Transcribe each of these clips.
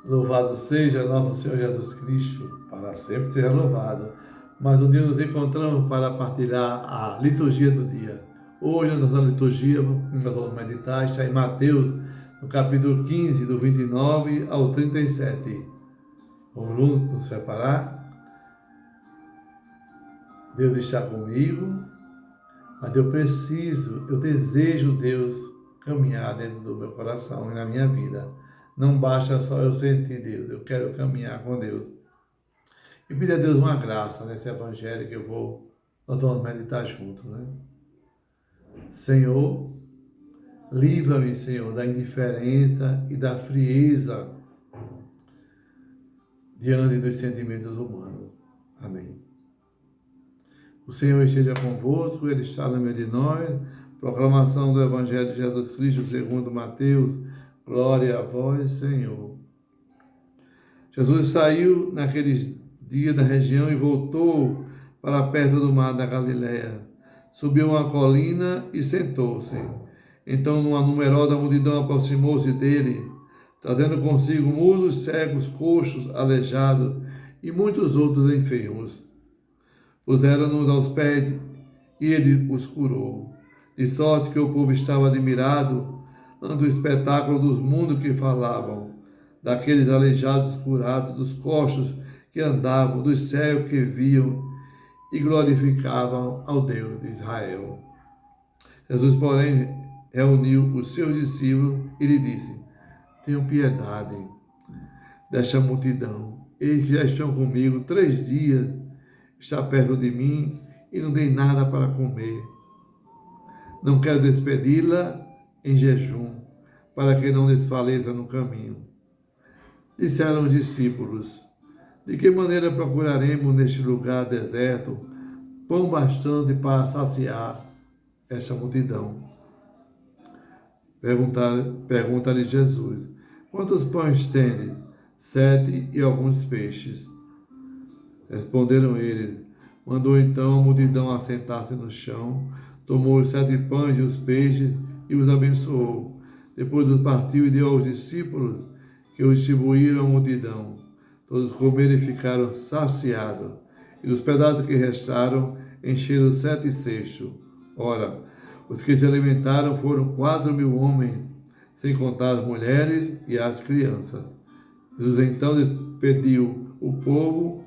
Louvado seja nosso Senhor Jesus Cristo, para sempre seja louvado. Mais um dia nos encontramos para partilhar a liturgia do dia. Hoje, a nossa liturgia, nós vamos meditar, está em Mateus, no capítulo 15, do 29 ao 37. Vamos nos preparar? Deus está comigo, mas eu desejo, Deus, caminhar dentro do meu coração e na minha vida. Não basta só eu sentir Deus, eu quero caminhar com Deus. E pedir a Deus uma graça nesse evangelho que nós vamos meditar juntos, né? Senhor, livra-me, Senhor, da indiferença e da frieza diante dos sentimentos humanos. Amém. O Senhor esteja convosco, Ele está no meio de nós. Proclamação do Evangelho de Jesus Cristo segundo Mateus. Glória a vós, Senhor. Jesus saiu naqueles dias da região e voltou para perto do mar da Galileia. Subiu uma colina e sentou-se. Então uma numerosa multidão aproximou-se dele, trazendo consigo mudos, cegos, coxos, aleijados e muitos outros enfermos. Puseram-nos aos pés e ele os curou. De sorte que o povo estava admirado ante o espetáculo dos mundos que falavam, daqueles aleijados curados, dos coxos que andavam, dos cegos que viam e glorificavam ao Deus de Israel. Jesus, porém, reuniu os seus discípulos e lhe disse: tenham piedade desta multidão. Eles já estão comigo 3 dias, está perto de mim e não tem nada para comer. Não quero despedi-la em jejum, para que não desfaleça no caminho. Disseram os discípulos: de que maneira procuraremos neste lugar deserto pão bastante para saciar esta multidão? Pergunta-lhe Jesus: quantos pães tendes? 7 e alguns peixes. Responderam eles. Mandou então a multidão assentar-se no chão, tomou os 7 pães e os peixes e os abençoou. Depois os partiu e deu aos discípulos, que os distribuíram à multidão. Todos comeram e ficaram saciados. E dos pedaços que restaram, encheram 7 cestos. Ora, os que se alimentaram foram 4.000 homens, sem contar as mulheres e as crianças. Jesus então despediu o povo,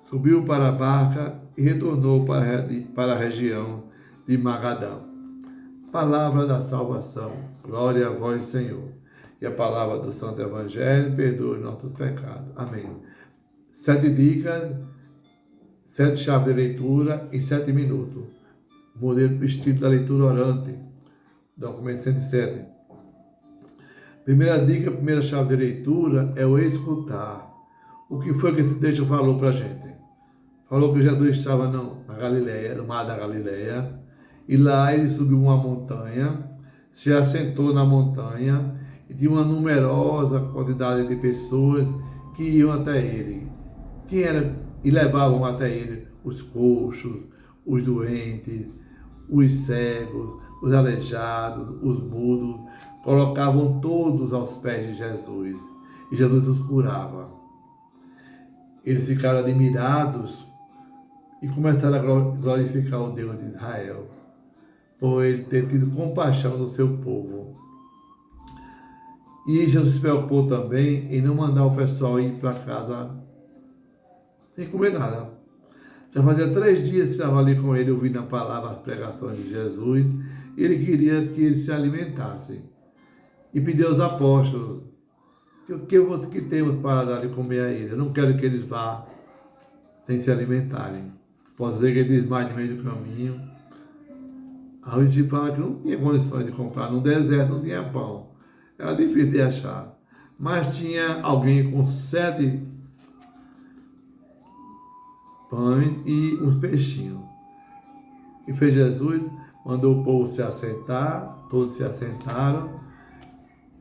subiu para a barca e retornou para a região de Magadã. Palavra da salvação. Glória a vós, Senhor. E a palavra do Santo Evangelho perdoe nossos pecados. Amém. 7 dicas, 7 chaves de leitura em 7 minutos. Modelo estilo da leitura orante. Documento 107. Primeira dica, primeira chave de leitura é o escutar. O que foi que esse texto falou para a gente? Falou que Jesus estava na Galileia, no mar da Galileia, e lá ele subiu uma montanha, se assentou na montanha e tinha uma numerosa quantidade de pessoas que iam até ele. E levavam até ele os coxos, os doentes, os cegos, os aleijados, os mudos, colocavam todos aos pés de Jesus e Jesus os curava. Eles ficaram admirados e começaram a glorificar o Deus de Israel, por ele ter tido compaixão do seu povo. E Jesus se preocupou também em não mandar o pessoal ir para casa sem comer nada. Já fazia 3 dias que estava ali com ele, ouvindo a palavra, as pregações de Jesus, e ele queria que eles se alimentassem. E pediu aos apóstolos: que temos para dar de comer a eles? Eu não quero que eles vá sem se alimentarem. Pode ser que eles desmaiem no meio do caminho. Aí os discípulos falaram que não tinha condições de comprar. No deserto não tinha pão. Era difícil de achar. Mas tinha alguém com 7 pães e uns peixinhos. E fez Jesus, mandou o povo se assentar, todos se assentaram,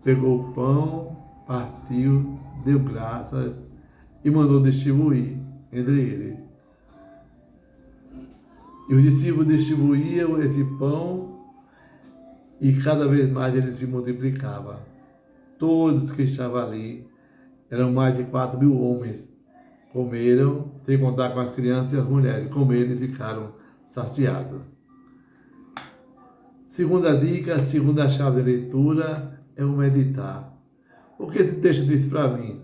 pegou o pão, partiu, deu graças e mandou distribuir entre eles. E os discípulos distribuíam esse pão e cada vez mais ele se multiplicava. Todos que estavam ali Eram mais de 4.000 homens. Comeram, sem contar com as crianças e as mulheres. Comeram e ficaram saciados. Segunda dica, segunda chave de leitura é o meditar. O que esse texto diz para mim?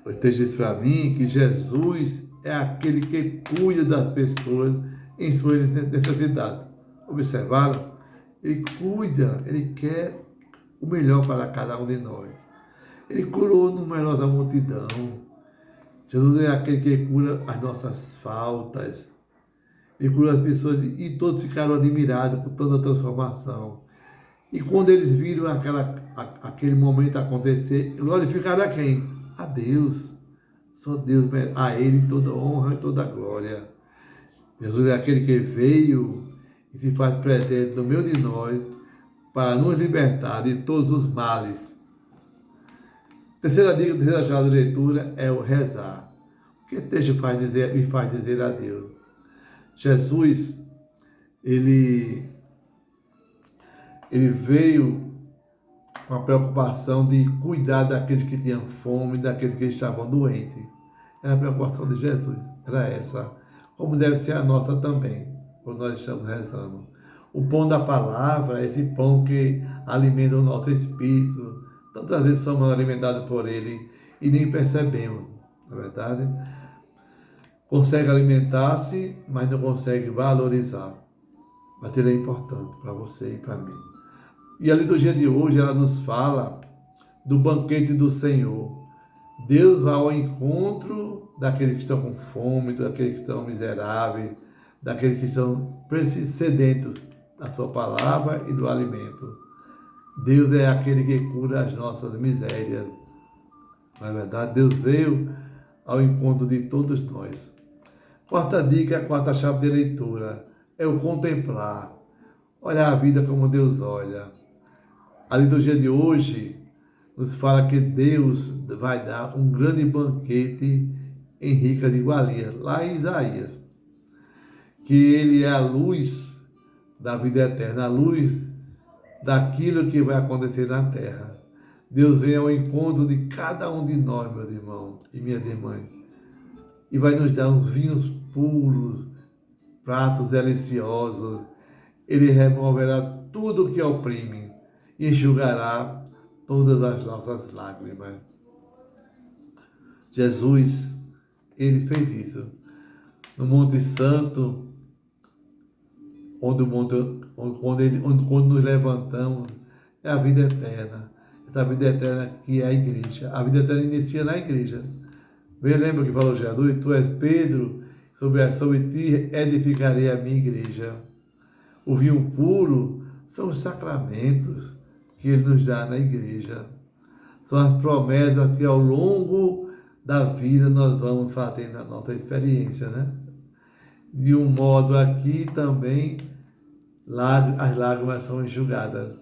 O texto diz para mim que Jesus é aquele que cuida das pessoas em suas necessidades. Observaram? Ele cuida, ele quer o melhor para cada um de nós. Ele curou o numerosa multidão. Jesus é aquele que cura as nossas faltas. Ele curou as pessoas e todos ficaram admirados por toda a transformação. E quando eles viram aquele momento acontecer, glorificaram a quem? A Deus. Só Deus, a Ele toda honra e toda glória. Jesus é aquele que veio e se faz presente no meio de nós para nos libertar de todos os males. Terceira dica, terceira chave de leitura é o rezar. O que esse texto me faz dizer a Deus? Jesus, ele veio com a preocupação de cuidar daqueles que tinham fome, daqueles que estavam doentes. Era a preocupação de Jesus, era essa. Como deve ser a nossa também, quando nós estamos rezando. O pão da palavra é esse pão que alimenta o nosso espírito. Tantas vezes somos alimentados por ele e nem percebemos, não é verdade? Consegue alimentar-se, mas não consegue valorizar. Mas ele é importante para você e para mim. E a liturgia de hoje, ela nos fala do banquete do Senhor. Deus vai ao encontro daqueles que estão com fome, daqueles que estão miseráveis, daqueles que estão sedentos da sua palavra e do alimento. Deus é aquele que cura as nossas misérias. Na verdade, Deus veio ao encontro de todos nós. Quarta dica, quarta chave de leitura, é o contemplar. Olhar a vida como Deus olha. A liturgia de hoje nos fala que Deus vai dar um grande banquete em ricas iguarias, lá em Isaías. Que Ele é a luz da vida eterna, a luz daquilo que vai acontecer na terra. Deus vem ao encontro de cada um de nós, meus irmãos e minhas irmãs, e vai nos dar uns vinhos puros, pratos deliciosos. Ele removerá tudo que oprime e enxugará todas as nossas lágrimas. Jesus, ele fez isso. No Monte Santo, quando nos levantamos, é a vida eterna. Essa vida eterna que é a igreja. A vida eterna inicia na igreja. Lembra que falou Jesus? Tu és Pedro, sobre ti edificarei a minha igreja. O vinho puro são os sacramentos que ele nos dá na igreja. São as promessas que ao longo da vida nós vamos fazendo a nossa experiência, né? De um modo aqui também as lágrimas são enxugadas.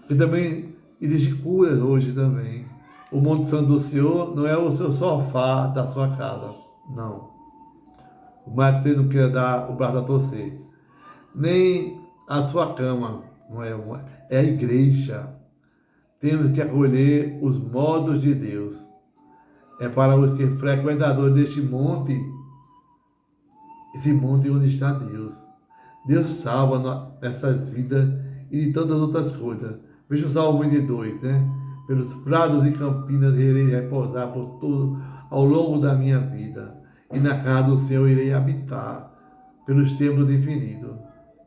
E também existem curas hoje também. O Monte Santo do Senhor não é o seu sofá da sua casa, não. O mais que você não queira dar o braço a torcer. Nem a sua cama, não é uma, é a igreja. Temos que acolher os modos de Deus. É para os que frequentadores deste monte, esse monte onde está Deus. Deus salva nessas vidas e de tantas outras coisas. Veja o Salmo 22, né? Pelos prados e campinas irei repousar por todo ao longo da minha vida. E na casa do Senhor irei habitar pelos tempos infinitos.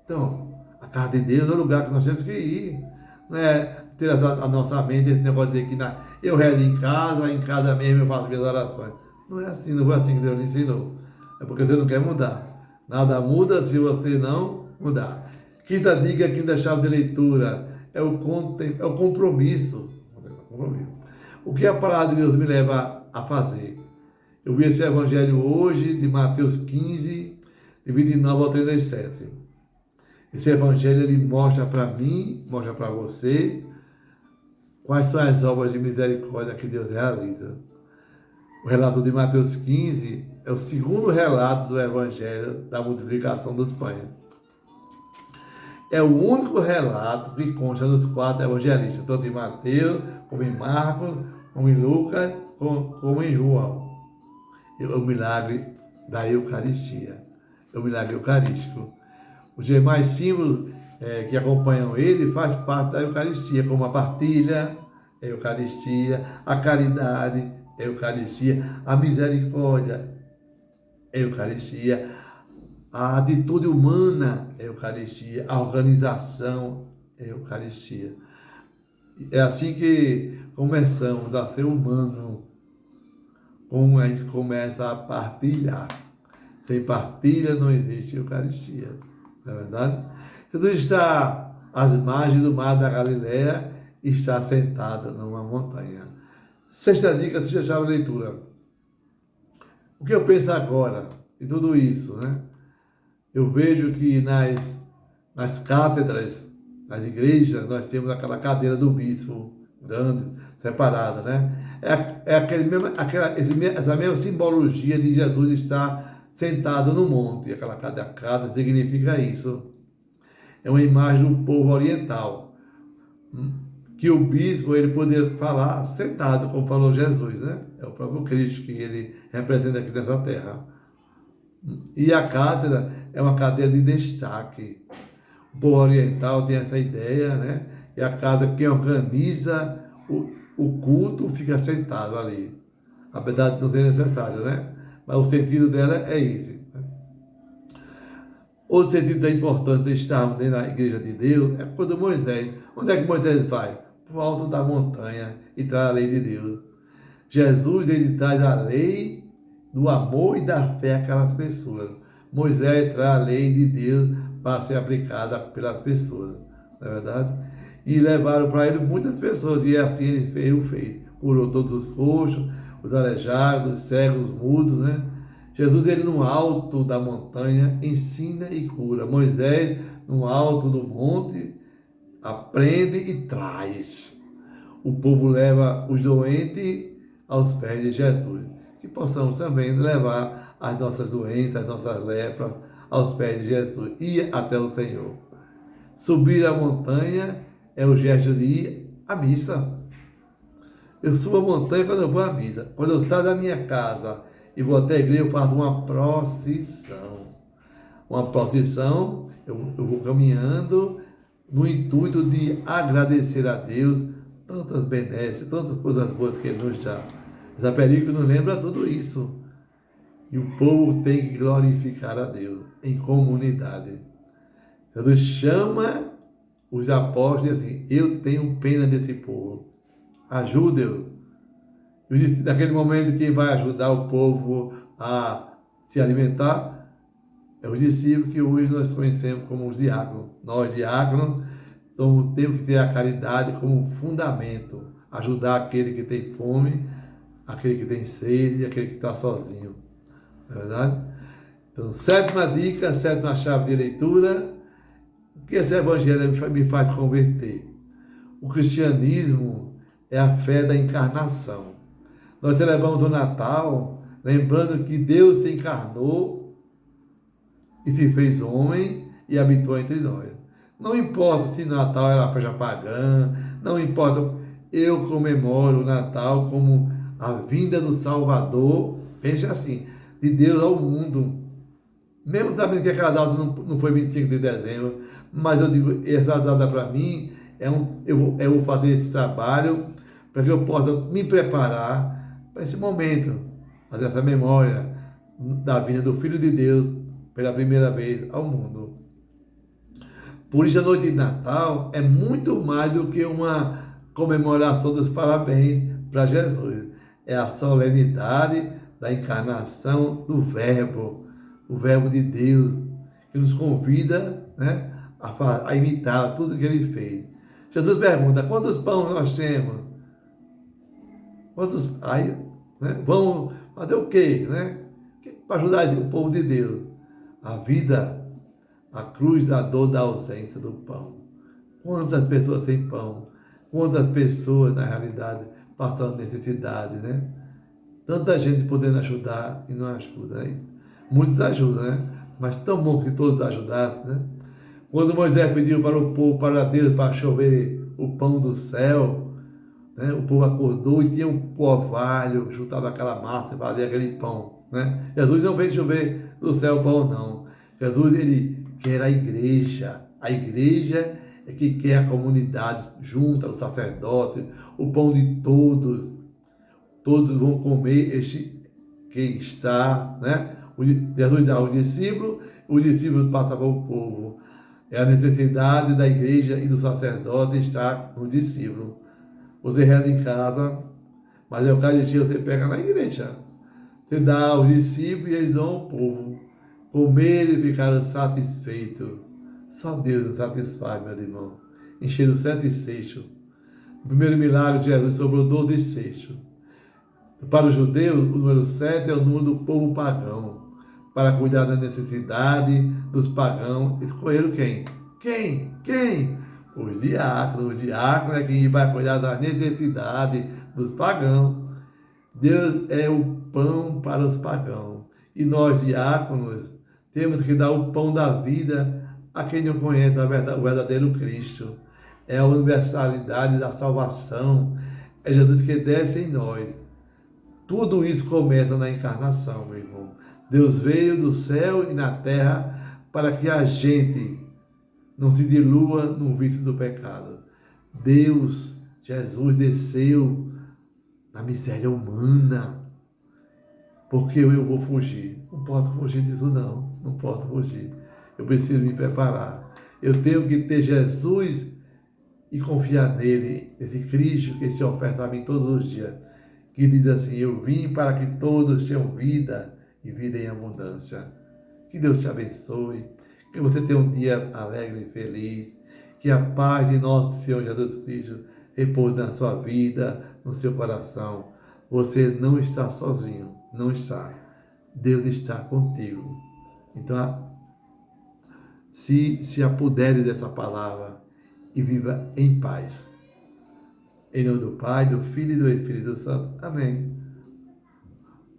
Então, a casa de Deus é o lugar que nós temos que ir. Não é ter a nossa mente esse negócio de que eu rezo em casa mesmo eu faço minhas orações. Não é assim, não foi assim que Deus lhe ensinou. É porque você não quer mudar. Nada muda se você não mudar. Quinta dica, quinta chave de leitura é o compromisso. O que a palavra de Deus me leva a fazer? Eu vi esse evangelho hoje de Mateus 15, de 29 ao 37. Esse evangelho ele mostra para mim, mostra para você, quais são as obras de misericórdia que Deus realiza. O relato de Mateus 15 é o segundo relato do evangelho da multiplicação dos pães. É o único relato que consta nos 4 evangelistas, tanto de Mateus como em Marcos, como em Lucas, como em João. O milagre da Eucaristia, o milagre eucarístico. Os demais símbolos que acompanham ele faz parte da Eucaristia, como a partilha, a Eucaristia, a caridade, a Eucaristia, a misericórdia, a Eucaristia, a atitude humana, a Eucaristia, a organização, a Eucaristia. É assim que começamos a ser humano, como a gente começa a partilhar. Sem partilha não existe Eucaristia, não é verdade? Jesus está às margens do mar da Galileia e está sentado numa montanha. Sexta dica, sexta chave de leitura. O que eu penso agora de tudo isso, né? Eu vejo que nas cátedras, nas igrejas, nós temos aquela cadeira do bispo grande, separada, né? Essa mesma simbologia de Jesus estar sentado no monte. Aquela cadeira significa isso. É uma imagem do povo oriental, que o bispo ele poderia falar sentado, como falou Jesus, né? É o próprio Cristo que ele representa aqui nessa terra. E a cátedra é uma cadeira de destaque. O povo oriental tem essa ideia, né? E a cátedra, quem organiza o culto, fica sentado ali. Apesar de não ser necessário, né? Mas o sentido dela é esse. Outro sentido da importância de estarmos dentro da igreja de Deus é quando Moisés. Onde é que Moisés vai? Para o alto da montanha e traz a lei de Deus. Jesus, ele traz a lei do amor e da fé àquelas pessoas. Moisés traz a lei de Deus para ser aplicada pelas pessoas, não é verdade? E levaram para ele muitas pessoas, e assim ele fez. Curou todos os coxos, os aleijados, os cegos, os mudos, né? Jesus, ele no alto da montanha, ensina e cura. Moisés, no alto do monte, aprende e traz. O povo leva os doentes aos pés de Jesus. Que possamos também levar as nossas doenças, as nossas lepras aos pés de Jesus. Ir até o Senhor. Subir a montanha é o gesto de ir à missa. Eu subo a montanha quando eu vou à missa. Quando eu saio da minha casa e vou até a igreja, eu faço uma procissão. Uma procissão, eu vou caminhando no intuito de agradecer a Deus tantas benesses, tantas coisas boas que Ele nos dá. Essa película nos lembra tudo isso. E o povo tem que glorificar a Deus em comunidade. Jesus chama os apóstolos e diz assim: eu tenho pena desse povo. Ajude-o. Eu disse, naquele momento, quem vai ajudar o povo a se alimentar é os discípulos que hoje nós conhecemos como os diáconos. Nós, diáconos, temos que ter a caridade como fundamento. Ajudar aquele que tem fome, aquele que tem sede e aquele que está sozinho. Não é verdade? Então, sétima dica, sétima chave de leitura. O que esse evangelho me faz converter? O cristianismo é a fé da encarnação. Nós celebramos o Natal lembrando que Deus se encarnou e se fez homem e habitou entre nós. Não importa se Natal era festa pagã, não importa, eu comemoro o Natal como a vinda do Salvador, pense assim, de Deus ao mundo. Mesmo sabendo que aquela data não foi 25 de dezembro, mas eu digo, essa data para mim, eu vou fazer esse trabalho para que eu possa me preparar para esse momento, fazer essa memória da vida do Filho de Deus pela primeira vez ao mundo. Por isso a noite de Natal é muito mais do que uma comemoração dos parabéns para Jesus. É a solenidade da encarnação do Verbo, o Verbo de Deus, que nos convida, né, a imitar tudo que Ele fez. Jesus pergunta: quantos pães nós temos? Quantos... Aí, né, vamos fazer o quê? Né? Para ajudar o povo de Deus. A vida, a cruz da dor da ausência do pão. Quantas pessoas sem pão? Quantas pessoas, na realidade, passando necessidade, né? Tanta gente podendo ajudar e não ajuda, né? Muitos ajudam, né? Mas tão bom que todos ajudassem, né? Quando Moisés pediu para o povo, para Deus, para chover o pão do céu, né? O povo acordou e tinha um orvalho juntado àquela massa e fazia aquele pão, né? Jesus não veio chover do céu pão, não. Jesus, ele quer a igreja. A igreja é que quer a comunidade junta, o sacerdote, o pão de todos. Todos vão comer este que está, né? Jesus dá ao discípulo, o discípulo passa para o povo. É a necessidade da igreja e do sacerdote estar no discípulo. Você reza em casa, mas a Eucaristia você pega na igreja. Você dá aos discípulos e eles dão ao povo. Comer e ficaram satisfeitos. Só Deus nos satisfaz, meu irmão. Encheram 7 cestos. O primeiro milagre de Jesus sobrou 12 cestos. Para os judeus, o número 7 é o número do povo pagão. Para cuidar da necessidade dos pagãos, escolheram quem? Quem? Os diáconos. Os diáconos é quem vai cuidar da necessidade dos pagãos. Deus é o pão para os pagãos. E nós, diáconos, temos que dar o pão da vida a quem não conhece o verdadeiro Cristo. É a universalidade da salvação. É Jesus que desce em nós. Tudo isso começa na encarnação, meu irmão. Deus veio do céu e na terra para que a gente não se dilua no vício do pecado. Deus, Jesus, desceu na miséria humana. Porque eu vou fugir. Não posso fugir disso, não. Não posso fugir. Eu preciso me preparar. Eu tenho que ter Jesus e confiar nele, esse Cristo que se oferta a mim todos os dias. Que diz assim: eu vim para que todos tenham vida e vida em abundância. Que Deus te abençoe. Que você tenha um dia alegre e feliz. Que a paz de nosso Senhor Jesus Cristo repouse na sua vida, no seu coração. Você não está sozinho. Não está. Deus está contigo. Então, se apodere dessa palavra e viva em paz. Em nome do Pai, do Filho e do Espírito Santo. Amém.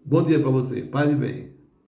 Bom dia para você. Paz e bem.